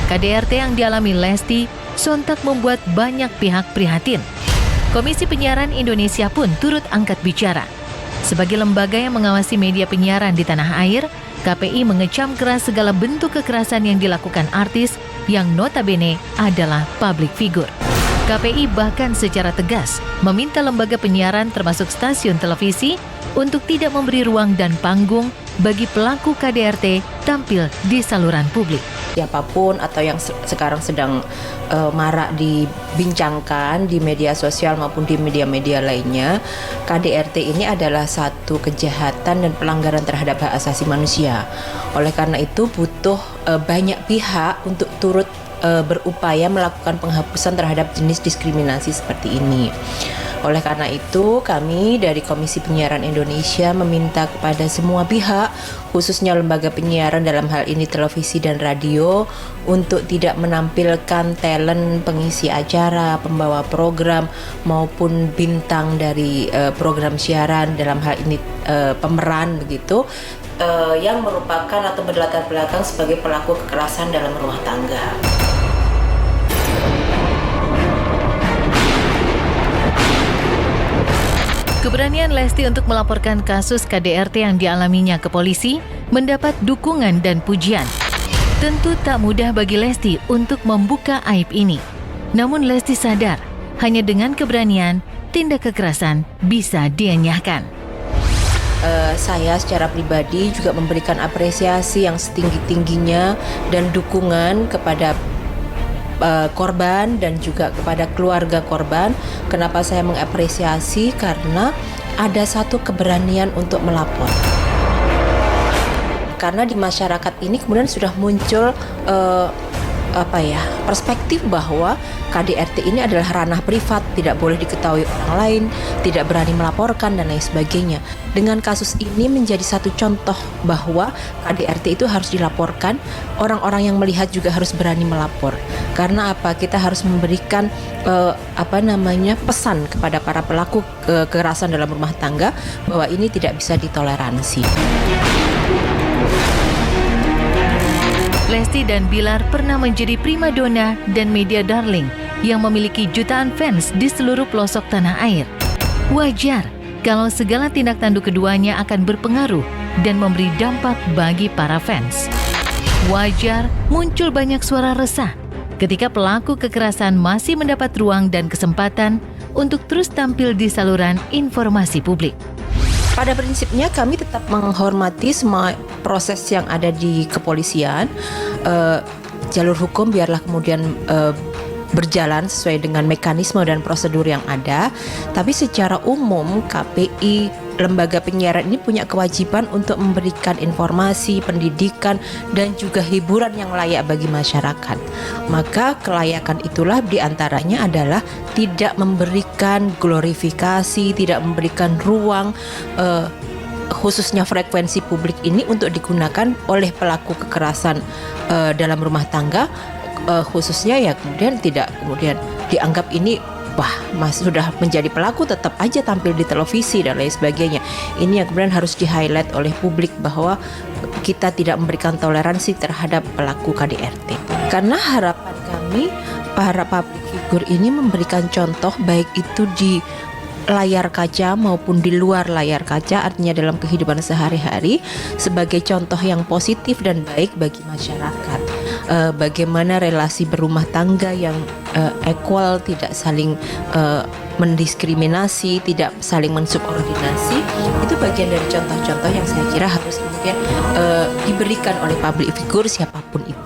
KDRT yang dialami Lesti sontak membuat banyak pihak prihatin. Komisi Penyiaran Indonesia pun turut angkat bicara. Sebagai lembaga yang mengawasi media penyiaran di tanah air, KPI mengecam keras segala bentuk kekerasan yang dilakukan artis yang notabene adalah publik figur. KPI bahkan secara tegas meminta lembaga penyiaran termasuk stasiun televisi untuk tidak memberi ruang dan panggung bagi pelaku KDRT tampil di saluran publik. Siapapun atau yang sekarang sedang marak dibincangkan di media sosial maupun di media-media lainnya, KDRT ini adalah satu kejahatan dan pelanggaran terhadap hak asasi manusia. Oleh karena itu butuh banyak pihak untuk turut berupaya melakukan penghapusan terhadap jenis diskriminasi seperti ini. Oleh karena itu, kami dari Komisi Penyiaran Indonesia meminta kepada semua pihak, khususnya lembaga penyiaran dalam hal ini televisi dan radio, untuk tidak menampilkan talent pengisi acara, pembawa program, maupun bintang dari program siaran dalam hal ini pemeran begitu, yang merupakan atau berlatar belakang sebagai pelaku kekerasan dalam rumah tangga. Keberanian Lesti untuk melaporkan kasus KDRT yang dialaminya ke polisi mendapat dukungan dan pujian. Tentu tak mudah bagi Lesti untuk membuka aib ini. Namun Lesti sadar, hanya dengan keberanian, tindak kekerasan bisa dienyahkan. Saya secara pribadi juga memberikan apresiasi yang setinggi-tingginya dan dukungan kepada korban dan juga kepada keluarga korban. Kenapa saya mengapresiasi? Karena ada satu keberanian untuk melapor. Karena di masyarakat ini kemudian sudah muncul perspektif bahwa KDRT ini adalah ranah privat, tidak boleh diketahui orang lain, tidak berani melaporkan dan lain sebagainya. Dengan kasus ini menjadi satu contoh bahwa KDRT itu harus dilaporkan, orang-orang yang melihat juga harus berani melapor. Karena apa? Kita harus memberikan pesan kepada para pelaku kekerasan dalam rumah tangga bahwa ini tidak bisa ditoleransi. Lesti dan Bilar pernah menjadi primadona dan media darling yang memiliki jutaan fans di seluruh pelosok tanah air. Wajar kalau segala tindak tanduk keduanya akan berpengaruh dan memberi dampak bagi para fans. Wajar muncul banyak suara resah ketika pelaku kekerasan masih mendapat ruang dan kesempatan untuk terus tampil di saluran informasi publik. Pada prinsipnya kami tetap menghormati semua proses yang ada di kepolisian. Jalur hukum biarlah kemudian berjalan sesuai dengan mekanisme dan prosedur yang ada. Tapi secara umum KPI, lembaga penyiaran ini punya kewajiban untuk memberikan informasi, pendidikan, dan juga hiburan yang layak bagi masyarakat. Maka kelayakan itulah diantaranya adalah tidak memberikan glorifikasi, tidak memberikan ruang khususnya frekuensi publik ini untuk digunakan oleh pelaku kekerasan dalam rumah tangga, khususnya ya kemudian tidak kemudian dianggap ini sudah menjadi pelaku tetap aja tampil di televisi dan lain sebagainya. Ini yang kemudian harus di-highlight oleh publik bahwa kita tidak memberikan toleransi terhadap pelaku KDRT. Karena harapan kami para public figure ini memberikan contoh baik itu di layar kaca maupun di luar layar kaca, artinya dalam kehidupan sehari-hari, sebagai contoh yang positif dan baik bagi masyarakat. Bagaimana relasi berumah tangga yang equal, tidak saling mendiskriminasi, tidak saling mensubordinasi, itu bagian dari contoh-contoh yang saya kira harus kemudian diberikan oleh public figure siapapun itu.